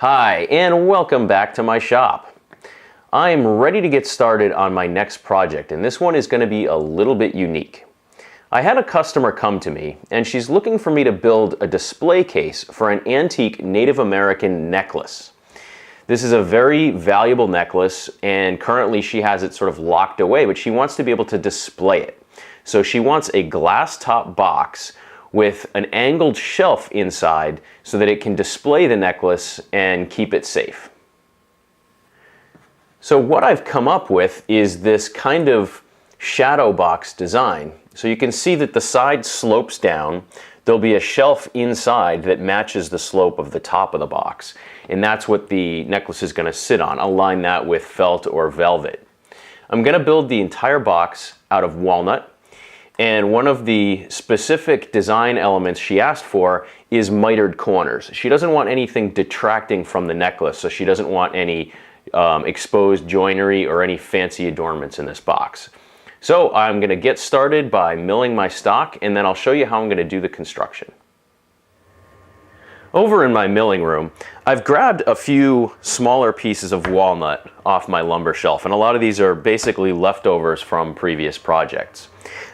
Hi, and welcome back to my shop. I'm ready to get started on my next project, and this one is going to be a little bit unique. I had a customer come to me, and she's looking for me to build a display case for an antique Native American necklace. This is a very valuable necklace, and currently she has it sort of locked away, but she wants to be able to display it. So she wants a glass top box with an angled shelf inside so that it can display the necklace and keep it safe. So what I've come up with is this kind of shadow box design. So you can see that the side slopes down. There'll be a shelf inside that matches the slope of the top of the box, and that's what the necklace is going to sit on. I'll line that with felt or velvet. I'm going to build the entire box out of walnut. And one of the specific design elements she asked for is mitered corners. She doesn't want anything detracting from the necklace, so she doesn't want any exposed joinery or any fancy adornments in this box. So I'm going to get started by milling my stock, and then I'll show you how I'm going to do the construction. Over in my milling room, I've grabbed a few smaller pieces of walnut off my lumber shelf, and a lot of these are basically leftovers from previous projects.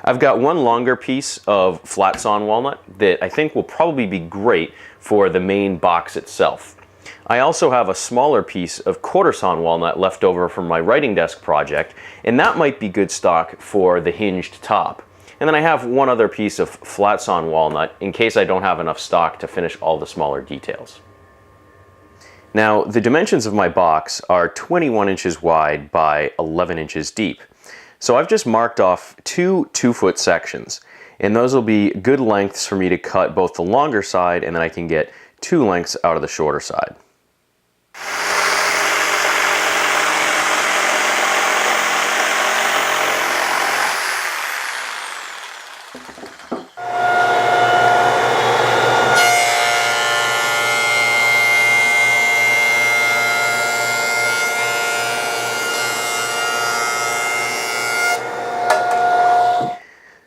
I've got one longer piece of flat sawn walnut that I think will probably be great for the main box itself. I also have a smaller piece of quarter sawn walnut left over from my writing desk project, and that might be good stock for the hinged top. And then I have one other piece of flat sawn walnut in case I don't have enough stock to finish all the smaller details. Now, the dimensions of my box are 21 inches wide by 11 inches deep. So I've just marked off two 2-foot sections, and those will be good lengths for me to cut both the longer side, and then I can get 2 lengths out of the shorter side.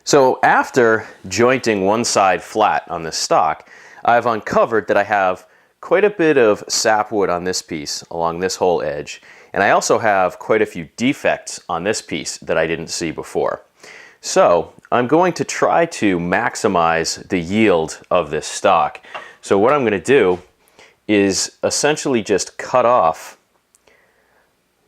So after jointing one side flat on this stock, I've uncovered that I have quite a bit of sapwood on this piece along this whole edge, and I also have quite a few defects on this piece that I didn't see before. So I'm going to try to maximize the yield of this stock. So what I'm going to do is essentially just cut off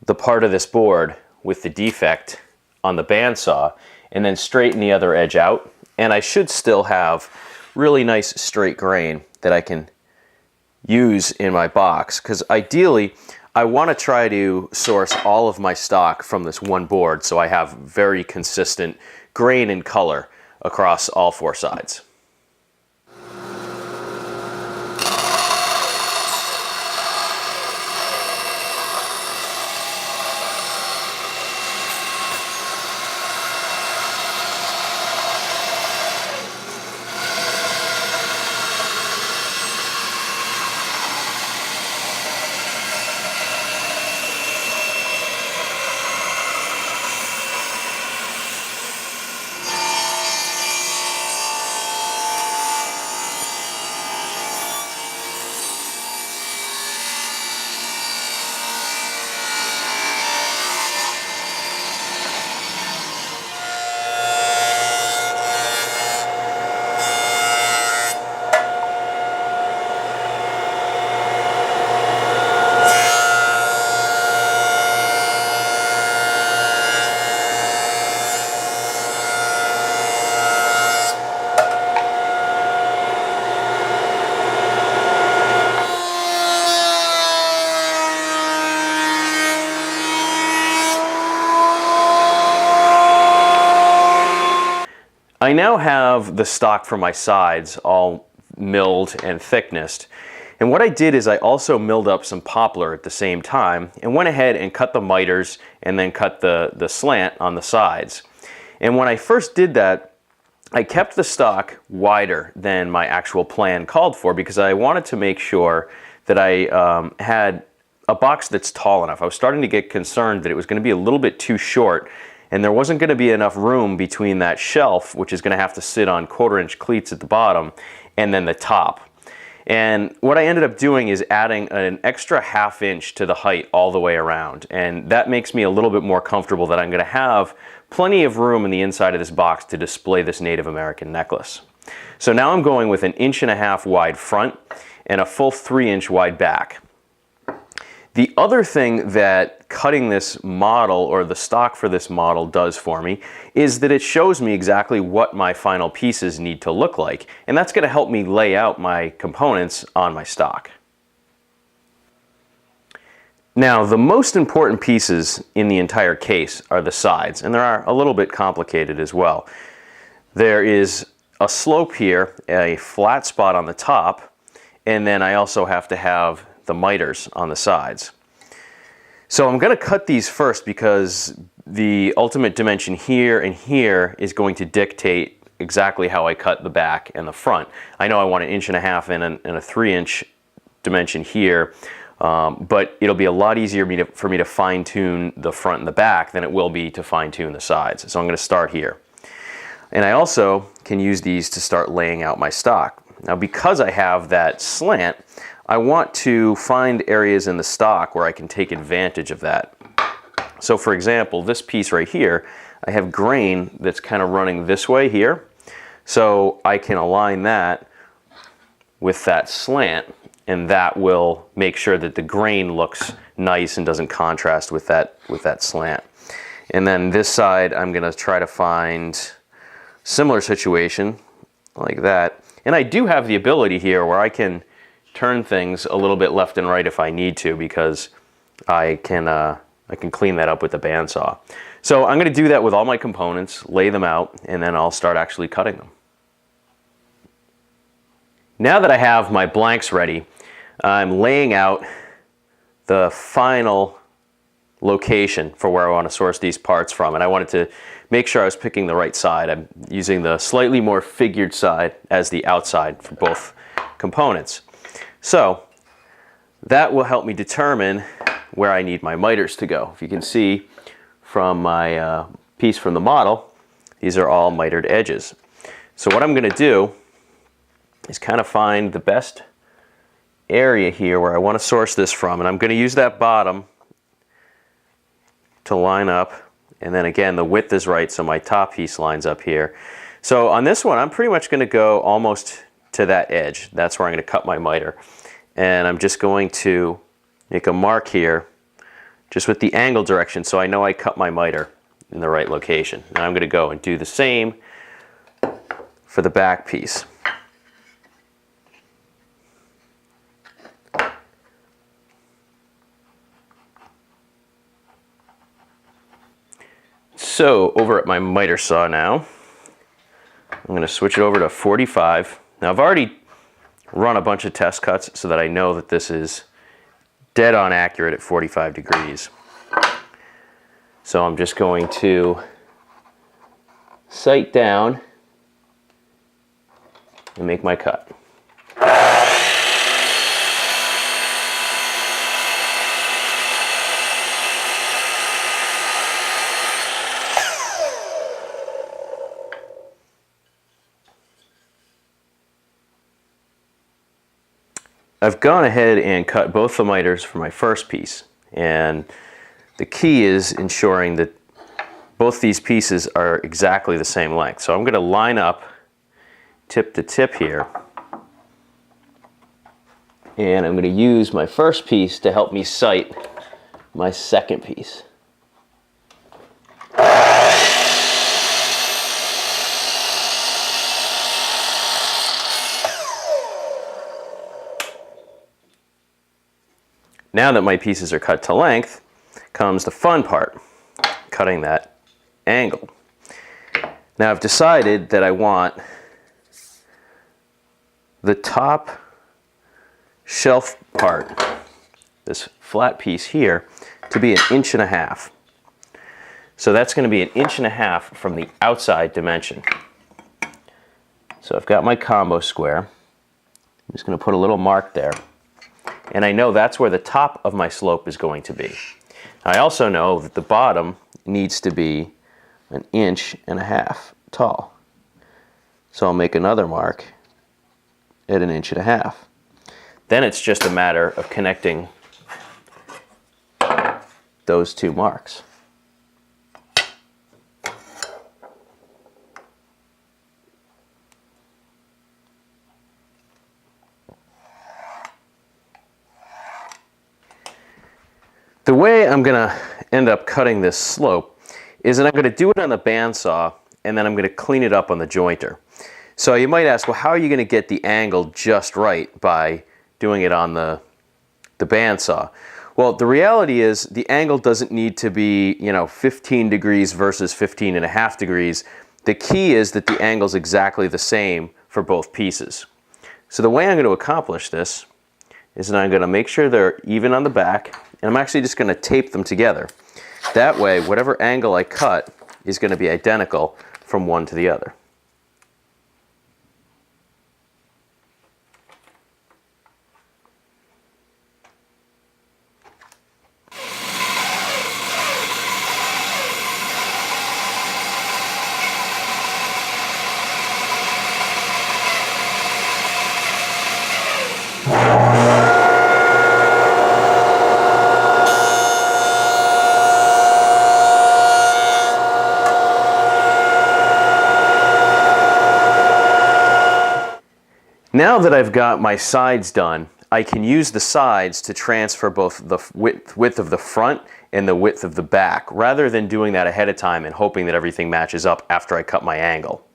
the part of this board with the defect on the bandsaw, and then straighten the other edge out, and I should still have really nice straight grain that I can use in my box, because ideally I want to try to source all of my stock from this one board so I have very consistent grain and color across all 4 sides. I now have the stock for my sides all milled and thicknessed, and what I did is I also milled up some poplar at the same time and went ahead and cut the miters and then cut the slant on the sides. And when I first did that, I kept the stock wider than my actual plan called for because I wanted to make sure that I had a box that's tall enough. I was starting to get concerned that it was going to be a little bit too short, and there wasn't going to be enough room between that shelf, which is going to have to sit on 1/4-inch cleats at the bottom, and then the top. And what I ended up doing is adding an extra ½ inch to the height all the way around. And that makes me a little bit more comfortable that I'm going to have plenty of room in the inside of this box to display this Native American necklace. So now I'm going with an 1.5 inch wide front and a full 3-inch wide back. The other thing that cutting this model, or the stock for this model, does for me is that it shows me exactly what my final pieces need to look like, and that's going to help me lay out my components on my stock. Now, the most important pieces in the entire case are the sides, and they are a little bit complicated as well. There is a slope here, a flat spot on the top, and then I also have to have the miters on the sides. So I'm going to cut these first because the ultimate dimension here and here is going to dictate exactly how I cut the back and the front. I know I want an 1.5 inch and a 3-inch dimension here, but it'll be a lot easier for me to fine-tune the front and the back than it will be to fine-tune the sides. So I'm going to start here. And I also can use these to start laying out my stock. Now, because I have that slant, I want to find areas in the stock where I can take advantage of that. So for example, this piece right here, I have grain that's kind of running this way here. So I can align that with that slant, and that will make sure that the grain looks nice and doesn't contrast with that slant. And then this side, I'm going to try to find similar situation like that. And I do have the ability here where I can turn things a little bit left and right if I need to, because I can clean that up with the bandsaw. So I'm going to do that with all my components, lay them out, and then I'll start actually cutting them. Now that I have my blanks ready, I'm laying out the final location for where I want to source these parts from, and I wanted to make sure I was picking the right side. I'm using the slightly more figured side as the outside for both components. So that will help me determine where I need my miters to go. If you can see from my piece from the model, these are all mitered edges. So what I'm going to do is kind of find the best area here where I want to source this from, and I'm going to use that bottom to line up, and then again the width is right, so my top piece lines up here. So on this one I'm pretty much going to go almost to that edge. That's where I'm going to cut my miter, and I'm just going to make a mark here just with the angle direction so I know I cut my miter in the right location. Now I'm going to go and do the same for the back piece. So over at my miter saw now, I'm going to switch it over to 45. Now I've already run a bunch of test cuts so that I know that this is dead on accurate at 45 degrees. So I'm just going to sight down and make my cut. I've gone ahead and cut both the miters for my first piece, and the key is ensuring that both these pieces are exactly the same length. So I'm going to line up tip to tip here, and I'm going to use my first piece to help me sight my second piece. Now that my pieces are cut to length, comes the fun part, cutting that angle. Now I've decided that I want the top shelf part, this flat piece here, to be 1.5 inches. So that's going to be 1.5 inches from the outside dimension. So I've got my combo square. I'm just going to put a little mark there. And I know that's where the top of my slope is going to be. I also know that the bottom needs to be 1.5 inches tall. So I'll make another mark at 1.5 inches. Then it's just a matter of connecting those two marks. The way I'm going to end up cutting this slope is that I'm going to do it on the bandsaw, and then I'm going to clean it up on the jointer. So you might ask, well, how are you going to get the angle just right by doing it on the bandsaw? Well, the reality is the angle doesn't need to be, 15 degrees versus 15.5 degrees. The key is that the angle is exactly the same for both pieces. So the way I'm going to accomplish this is that I'm going to make sure they're even on the back, and I'm actually just going to tape them together. That way, whatever angle I cut is going to be identical from one to the other. Now that I've got my sides done, I can use the sides to transfer both the width of the front and the width of the back, rather than doing that ahead of time and hoping that everything matches up after I cut my angle.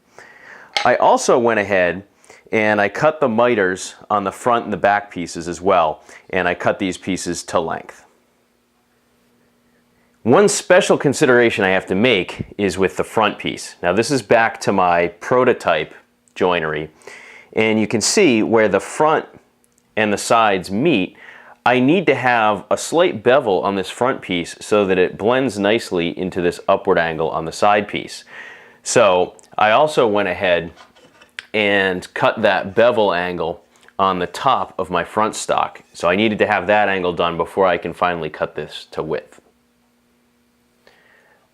I also went ahead and I cut the miters on the front and the back pieces as well, and I cut these pieces to length. One special consideration I have to make is with the front piece. Now this is back to my prototype joinery. And you can see where the front and the sides meet, I need to have a slight bevel on this front piece so that it blends nicely into this upward angle on the side piece. So I also went ahead and cut that bevel angle on the top of my front stock. So I needed to have that angle done before I can finally cut this to width.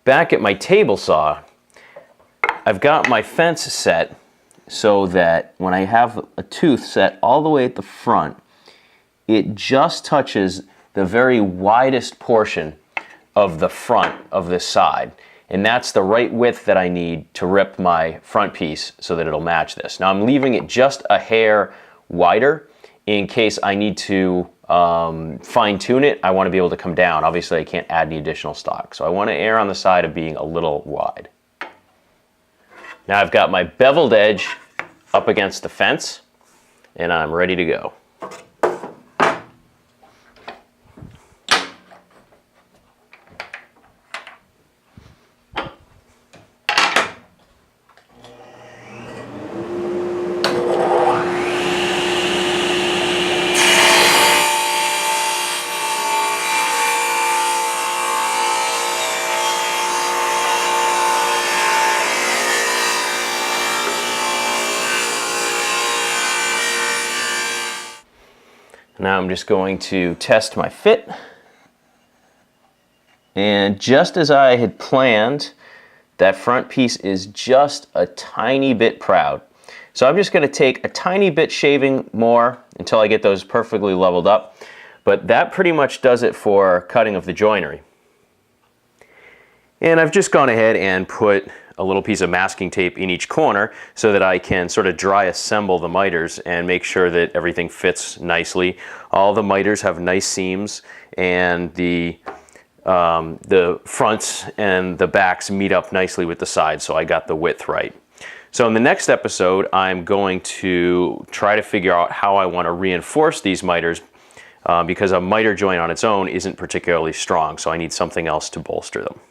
Back at my table saw, I've got my fence set so that when I have a tooth set all the way at the front, it just touches the very widest portion of the front of this side. And that's the right width that I need to rip my front piece so that it'll match this. Now I'm leaving it just a hair wider in case I need to fine tune it. I want to be able to come down. Obviously I can't add any additional stock. So I want to err on the side of being a little wide. Now I've got my beveled edge up against the fence, and I'm ready to go. Now I'm just going to test my fit. And just as I had planned, that front piece is just a tiny bit proud. So I'm just going to take a tiny bit shaving more until I get those perfectly leveled up. But that pretty much does it for cutting of the joinery. And I've just gone ahead and put a little piece of masking tape in each corner so that I can sort of dry assemble the miters and make sure that everything fits nicely. All the miters have nice seams, and the fronts and the backs meet up nicely with the sides, so I got the width right. So in the next episode, I'm going to try to figure out how I want to reinforce these miters because a miter joint on its own isn't particularly strong, so I need something else to bolster them.